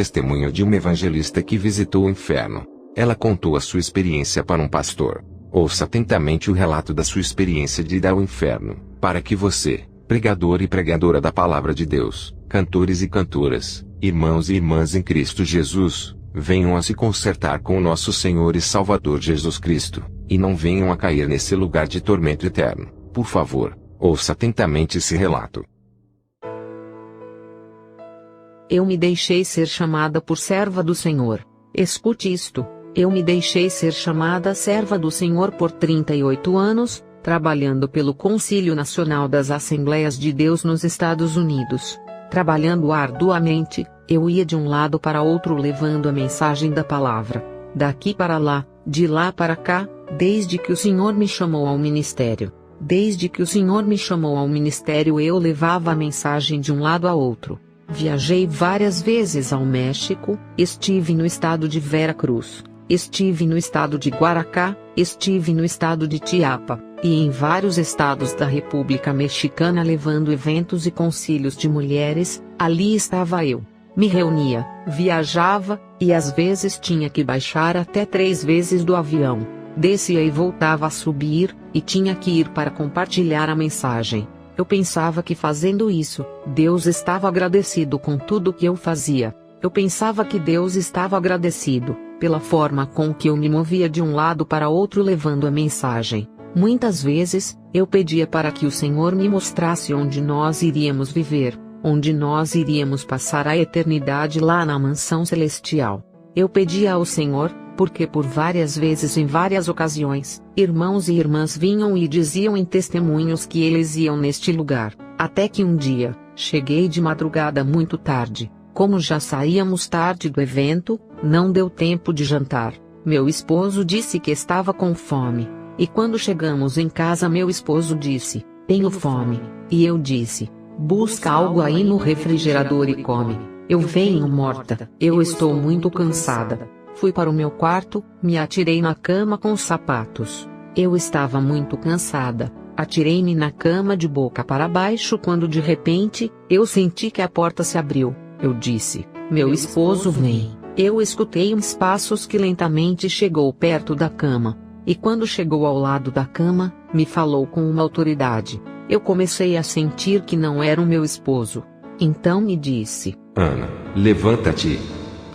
testemunho de uma evangelista que visitou o inferno. Ela contou a sua experiência para um pastor. Ouça atentamente o relato da sua experiência de ir ao inferno, para que você, pregador e pregadora da palavra de Deus, cantores e cantoras, irmãos e irmãs em Cristo Jesus, venham a se consertar com o nosso Senhor e Salvador Jesus Cristo, e não venham a cair nesse lugar de tormento eterno. Por favor, ouça atentamente esse relato. Eu me deixei ser chamada por serva do Senhor. Escute isto. Eu me deixei ser chamada serva do Senhor por 38 anos, trabalhando pelo Concílio Nacional das Assembleias de Deus nos Estados Unidos. Trabalhando arduamente, eu ia de um lado para outro levando a mensagem da palavra. Daqui para lá, de lá para cá, desde que o Senhor me chamou ao ministério. Desde que o Senhor me chamou ao ministério eu levava a mensagem de um lado a outro. Viajei várias vezes ao México, estive no estado de Veracruz. Estive no estado de Guaracá, estive no estado de Chiapas, e em vários estados da República Mexicana levando eventos e concílios de mulheres. Ali estava eu. Me reunia, viajava, e às vezes tinha que baixar até 3 vezes do avião. Descia e voltava a subir, e tinha que ir para compartilhar a mensagem. Eu pensava que fazendo isso, Deus estava agradecido com tudo que eu fazia. Eu pensava que Deus estava agradecido pela forma com que eu me movia de um lado para outro levando a mensagem. Muitas vezes, eu pedia para que o Senhor me mostrasse onde nós iríamos viver, onde nós iríamos passar a eternidade lá na mansão celestial. Eu pedia ao Senhor, porque por várias vezes em várias ocasiões, irmãos e irmãs vinham e diziam em testemunhos que eles iam neste lugar, até que um dia, cheguei de madrugada muito tarde. Como já saíamos tarde do evento, não deu tempo de jantar. Meu esposo disse que estava com fome. E quando chegamos em casa meu esposo disse, tenho fome. E eu disse, busca algo aí no refrigerador e come. Eu venho morta, eu estou muito cansada. Fui para o meu quarto, me atirei na cama com os sapatos. Eu estava muito cansada. Atirei-me na cama de boca para baixo quando de repente, eu senti que a porta se abriu. Eu disse, meu esposo vem. Eu escutei uns passos que lentamente chegou perto da cama. E quando chegou ao lado da cama, me falou com uma autoridade. Eu comecei a sentir que não era o meu esposo. Então me disse, Ana, levanta-te.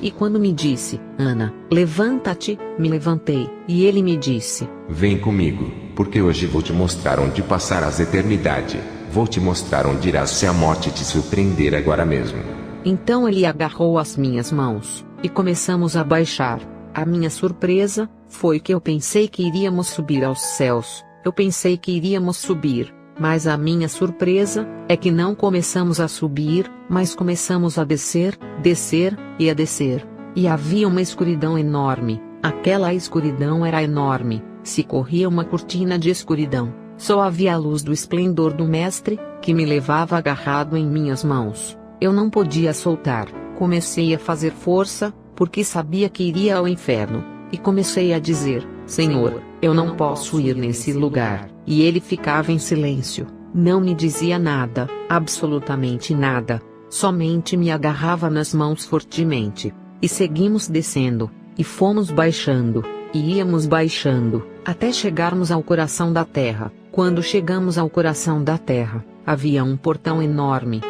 E quando me disse, Ana, levanta-te, me levantei, e ele me disse, vem comigo, porque hoje vou te mostrar onde passarás a eternidade. Vou te mostrar onde irás se a morte te surpreender agora mesmo. Então ele agarrou as minhas mãos, e começamos a baixar. A minha surpresa, foi que eu pensei que iríamos subir aos céus. Eu pensei que iríamos subir, mas a minha surpresa, é que não começamos a subir, mas começamos a descer, descer, e a descer. E havia uma escuridão enorme, aquela escuridão era enorme, se corria uma cortina de escuridão. Só havia a luz do esplendor do Mestre, que me levava agarrado em minhas mãos. Eu não podia soltar, comecei a fazer força, porque sabia que iria ao inferno, e comecei a dizer, Senhor, eu não posso ir nesse lugar, e ele ficava em silêncio, não me dizia nada, absolutamente nada, somente me agarrava nas mãos fortemente, e seguimos descendo, e fomos baixando, e íamos baixando, até chegarmos ao coração da terra. Quando chegamos ao coração da terra, havia um portão enorme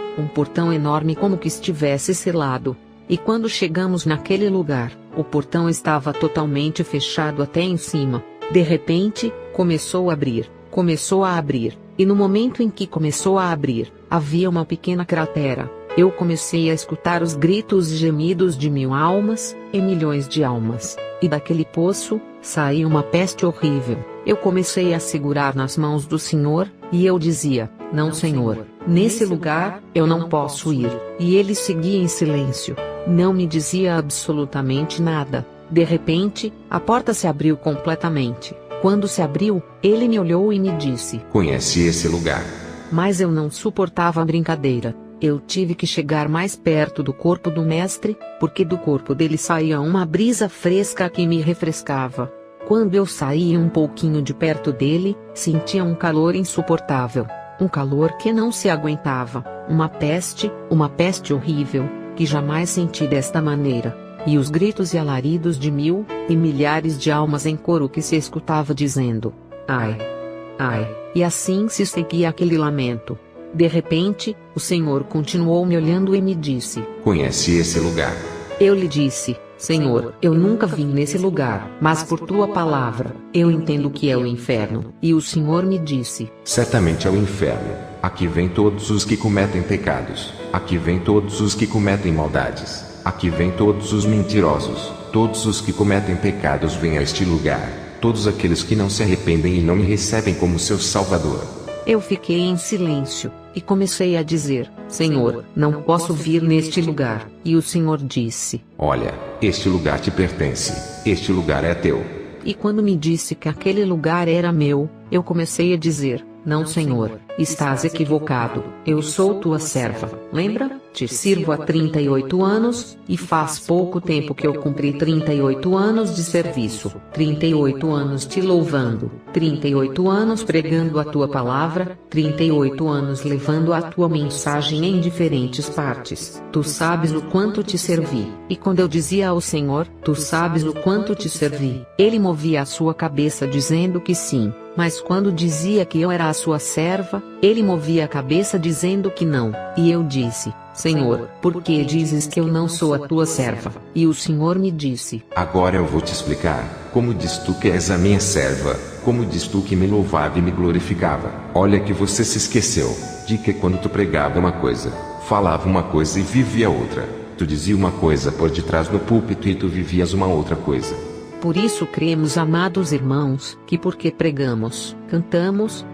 como que estivesse selado. E quando chegamos naquele lugar, o portão estava totalmente fechado até em cima. De repente, começou a abrir, e no momento em que começou a abrir, havia uma pequena cratera. Eu comecei a escutar os gritos e gemidos de 1000 almas, e milhões de almas, e daquele poço, saiu uma peste horrível. Eu comecei a segurar nas mãos do Senhor, e eu dizia, não Senhor, nesse lugar, eu não posso ir, e ele seguia em silêncio, não me dizia absolutamente nada. De repente, a porta se abriu completamente. Quando se abriu, ele me olhou e me disse, conhece esse lugar? Mas eu não suportava a brincadeira. Eu tive que chegar mais perto do corpo do Mestre, porque do corpo dele saía uma brisa fresca que me refrescava. Quando eu saía um pouquinho de perto dele, sentia um calor insuportável. Um calor que não se aguentava. Uma peste horrível. que jamais senti desta maneira. E os gritos e alaridos de mil e milhares de almas em coro que se escutava dizendo: ai, ai, e assim se seguia aquele lamento. De repente, o Senhor continuou me olhando e me disse: conhece esse lugar? Eu lhe disse: Senhor, eu nunca vim nesse lugar, mas por tua palavra, eu entendo que é o inferno. E o Senhor me disse: certamente é o inferno. Aqui vêm todos os que cometem pecados. Aqui vêm todos os que cometem maldades. Aqui vêm todos os mentirosos. Todos os que cometem pecados vêm a este lugar. Todos aqueles que não se arrependem e não me recebem como seu Salvador. Eu fiquei em silêncio, e comecei a dizer: Senhor, não posso vir neste lugar. E o Senhor disse: olha, este lugar te pertence. Este lugar é teu. E quando me disse que aquele lugar era meu, eu comecei a dizer: não, Senhor, estás equivocado. Eu sou tua serva. Lembra? Te sirvo há 38 anos, e faz pouco tempo que eu cumpri 38 anos de serviço. 38 anos te louvando. 38 anos pregando a tua palavra. 38 anos levando a tua mensagem em diferentes partes. Tu sabes o quanto te servi. E quando eu dizia ao Senhor: tu sabes o quanto te servi, ele movia a sua cabeça dizendo que sim. Mas quando dizia que eu era a sua serva, ele movia a cabeça dizendo que não. E eu disse: Senhor, por que dizes que eu não sou a tua serva? E o Senhor me disse: agora eu vou te explicar. Como diz tu que és a minha serva? Como diz tu que me louvava e me glorificava? Olha que você se esqueceu de que quando tu pregava uma coisa, falava uma coisa e vivia outra. Tu dizia uma coisa por detrás no púlpito e tu vivias uma outra coisa. Por isso cremos, amados irmãos, que porque pregamos, cantamos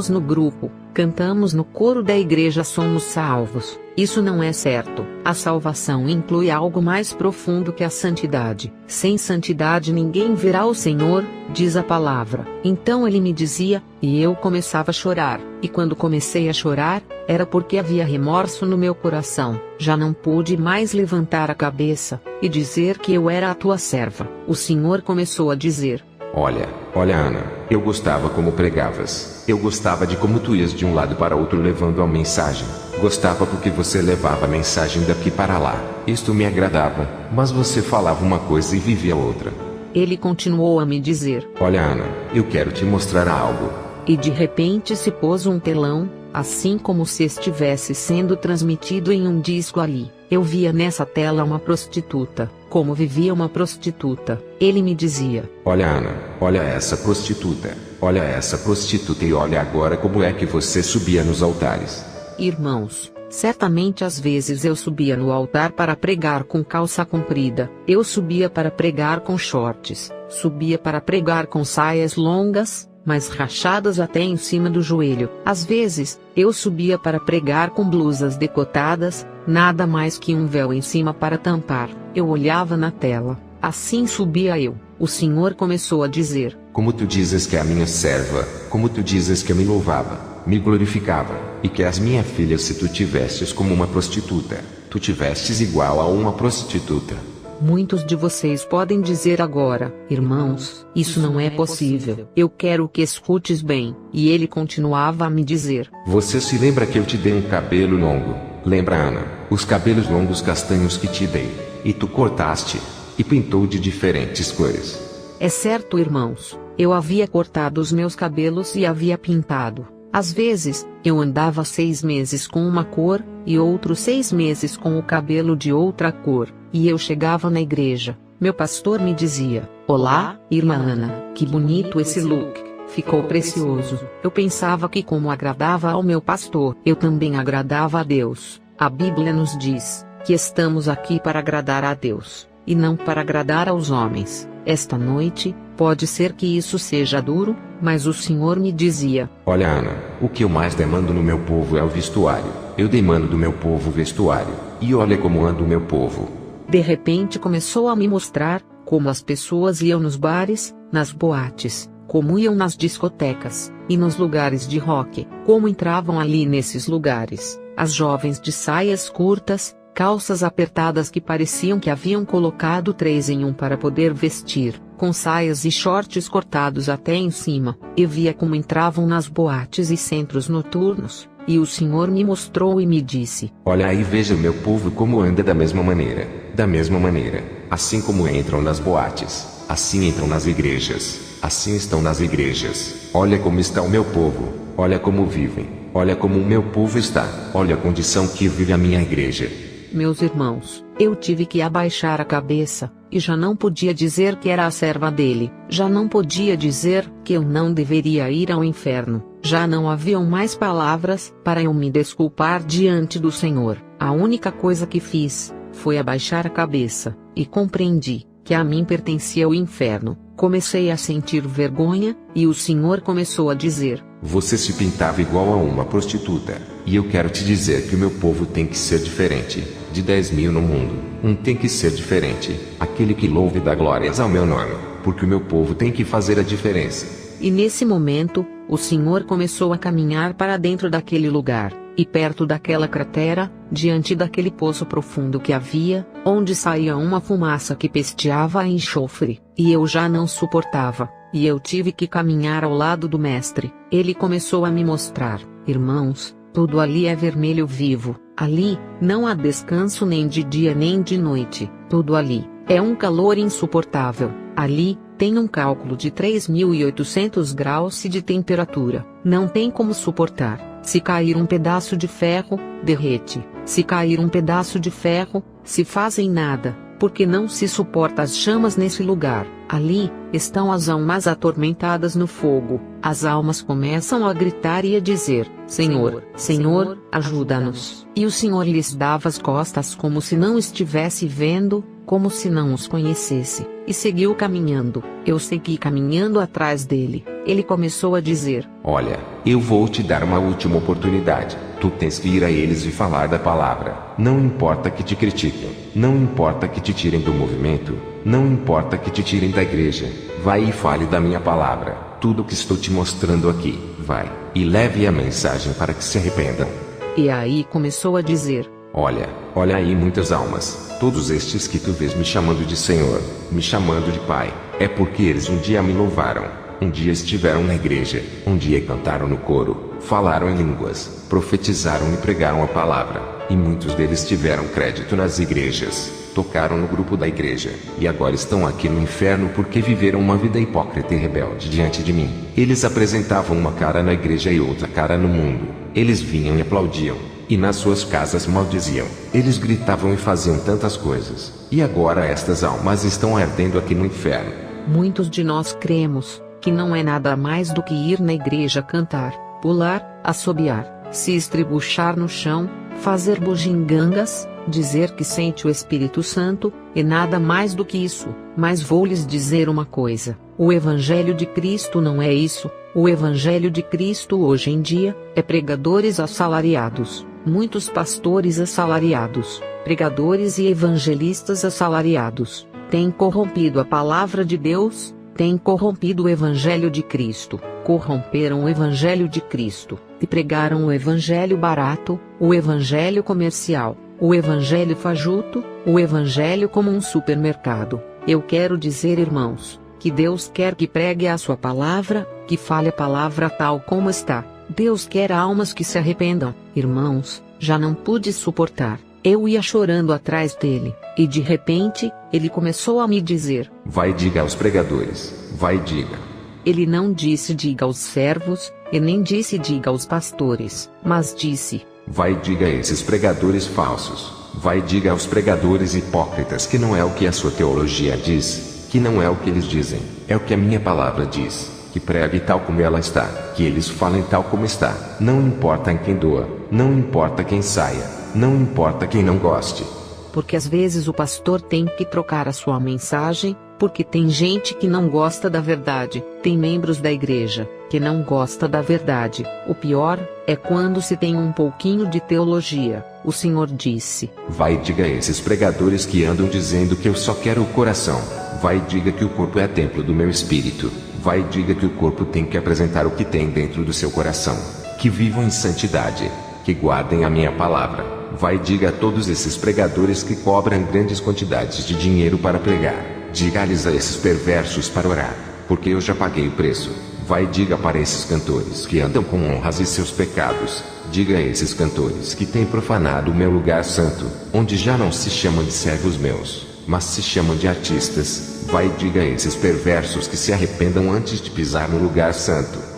no grupo, cantamos no coro da igreja, somos salvos. Isso não é certo. A salvação inclui algo mais profundo que a santidade. Sem santidade ninguém verá o Senhor, diz a palavra. Então ele me dizia, e eu começava a chorar. E quando comecei a chorar, era porque havia remorso no meu coração. Já não pude mais levantar a cabeça e dizer que eu era a tua serva. O Senhor começou a dizer: olha, Ana, eu gostava como pregavas. Eu gostava de como tu ias de um lado para outro levando a mensagem. Gostava porque você levava a mensagem daqui para lá. Isto me agradava, mas você falava uma coisa e vivia outra. Ele continuou a me dizer: olha, Ana, eu quero te mostrar algo. E de repente se pôs um telão, assim como se estivesse sendo transmitido em um disco ali. Eu via nessa tela uma prostituta, como vivia uma prostituta. Ele me dizia: olha, Ana, olha essa prostituta. Olha essa prostituta e olha agora como é que você subia nos altares. Irmãos, certamente às vezes eu subia no altar para pregar com calça comprida. Eu subia para pregar com shorts. Subia para pregar com saias longas, mas rachadas até em cima do joelho. Às vezes, eu subia para pregar com blusas decotadas, nada mais que um véu em cima para tampar. Eu olhava na tela, assim subia eu. O Senhor começou a dizer: como tu dizes que é a minha serva, como tu dizes que eu me louvava, me glorificava, e que és minha filha, se tu tivestes como uma prostituta, tu tivestes igual a uma prostituta. Muitos de vocês podem dizer agora: irmãos, isso não é possível. Eu quero que escutes bem. E ele continuava a me dizer: você se lembra que eu te dei um cabelo longo? Lembra, Ana, os cabelos longos castanhos que te dei, e tu cortaste, e pintou de diferentes cores. É certo, irmãos, eu havia cortado os meus cabelos e havia pintado. Às vezes, eu andava 6 meses com uma cor, e outros 6 meses com o cabelo de outra cor, e eu chegava na igreja. Meu pastor me dizia: olá, irmã Ana, que bonito esse look, ficou precioso. Eu pensava que, como agradava ao meu pastor, eu também agradava a Deus. A Bíblia nos diz que estamos aqui para agradar a Deus, e não para agradar aos homens. Esta noite, pode ser que isso seja duro, mas o Senhor me dizia: olha, Ana, o que eu mais demando no meu povo é o vestuário. Eu demando do meu povo vestuário, e olha como anda o meu povo. De repente começou a me mostrar como as pessoas iam nos bares, nas boates, como iam nas discotecas, e nos lugares de rock, como entravam ali nesses lugares, as jovens de saias curtas, calças apertadas que pareciam que haviam colocado 3 em 1 para poder vestir, com saias e shorts cortados até em cima. Eu via como entravam nas boates e centros noturnos, e o Senhor me mostrou e me disse: Olha aí, veja o meu povo como anda da mesma maneira. Da mesma maneira, assim como entram nas boates, assim entram nas igrejas, assim estão nas igrejas. Olha como está o meu povo, olha como vivem, olha como o meu povo está, olha a condição que vive a minha igreja. Meus irmãos, eu tive que abaixar a cabeça, e já não podia dizer que era a serva dele, já não podia dizer que eu não deveria ir ao inferno, já não haviam mais palavras para eu me desculpar diante do Senhor. A única coisa que fiz foi abaixar a cabeça, e compreendi que a mim pertencia o inferno. Comecei a sentir vergonha, e o Senhor começou a dizer: Você se pintava igual a uma prostituta, e eu quero te dizer que o meu povo tem que ser diferente. De 10.000 no mundo, um tem que ser diferente, aquele que louve e dá glórias ao meu nome, porque o meu povo tem que fazer a diferença. E nesse momento, o Senhor começou a caminhar para dentro daquele lugar, e perto daquela cratera, diante daquele poço profundo que havia, onde saía uma fumaça que pesteava a enxofre, e eu já não suportava, e eu tive que caminhar ao lado do mestre. Ele começou a me mostrar: irmãos, tudo ali é vermelho vivo, ali, não há descanso nem de dia nem de noite, tudo ali, é um calor insuportável, ali, tem um cálculo de 3.800 graus de temperatura, não tem como suportar. Se cair um pedaço de ferro, derrete. Se cair um pedaço de ferro, se fazem nada, porque não se suporta as chamas nesse lugar. Ali, estão as almas atormentadas no fogo. As almas começam a gritar e a dizer: Senhor, Senhor, ajuda-nos. E o Senhor lhes dava as costas como se não estivesse vendo, como se não os conhecesse, e seguiu caminhando. Eu segui caminhando atrás dele. Ele começou a dizer: Olha, eu vou te dar uma última oportunidade. Tu tens que ir a eles e falar da palavra. Não importa que te critiquem, não importa que te tirem do movimento, não importa que te tirem da igreja. Vai e fale da minha palavra. Tudo que estou te mostrando aqui, vai, e leve a mensagem para que se arrependam. E aí começou a dizer: Olha aí muitas almas, todos estes que tu vês me chamando de Senhor, me chamando de Pai, é porque eles um dia me louvaram, um dia estiveram na igreja, um dia cantaram no coro, falaram em línguas, profetizaram e pregaram a palavra, e muitos deles tiveram crédito nas igrejas, tocaram no grupo da igreja, e agora estão aqui no inferno porque viveram uma vida hipócrita e rebelde diante de mim. Eles apresentavam uma cara na igreja e outra cara no mundo, eles vinham e aplaudiam, e nas suas casas maldiziam, eles gritavam e faziam tantas coisas, e agora estas almas estão ardendo aqui no inferno. Muitos de nós cremos que não é nada mais do que ir na igreja cantar, pular, assobiar, se estribuchar no chão, fazer bugigangas, dizer que sente o Espírito Santo, e nada mais do que isso. Mas vou lhes dizer uma coisa: o Evangelho de Cristo não é isso. O Evangelho de Cristo hoje em dia é pregadores assalariados, muitos pastores assalariados, pregadores e evangelistas assalariados, têm corrompido a palavra de Deus, têm corrompido o Evangelho de Cristo, corromperam o Evangelho de Cristo, e pregaram o Evangelho barato, o Evangelho comercial, o Evangelho fajuto, o Evangelho como um supermercado. Eu quero dizer, irmãos, que Deus quer que pregue a sua palavra, que fale a palavra tal como está. Deus quer almas que se arrependam. Irmãos, já não pude suportar. Eu ia chorando atrás dele, e de repente, ele começou a me dizer: Vai, diga aos pregadores, vai, diga. Ele não disse diga aos servos, e nem disse diga aos pastores, mas disse: Vai, diga a esses pregadores falsos, vai, diga aos pregadores hipócritas que não é o que a sua teologia diz, que não é o que eles dizem, é o que a minha palavra diz, que pregue tal como ela está, que eles falem tal como está, não importa em quem doa, não importa quem saia, não importa quem não goste. Porque às vezes o pastor tem que trocar a sua mensagem, porque tem gente que não gosta da verdade, tem membros da igreja que não gosta da verdade. O pior é quando se tem um pouquinho de teologia. O Senhor disse: Vai, diga a esses pregadores que andam dizendo que eu só quero o coração. Vai, diga que o corpo é templo do meu espírito. Vai, diga que o corpo tem que apresentar o que tem dentro do seu coração. Que vivam em santidade, que guardem a minha palavra. Vai, diga a todos esses pregadores que cobram grandes quantidades de dinheiro para pregar. Diga-lhes a esses perversos para orar, porque eu já paguei o preço. Vai e diga para esses cantores que andam com honras e seus pecados, diga a esses cantores que têm profanado o meu lugar santo, onde já não se chamam de servos meus, mas se chamam de artistas. Vai e diga a esses perversos que se arrependam antes de pisar no lugar santo.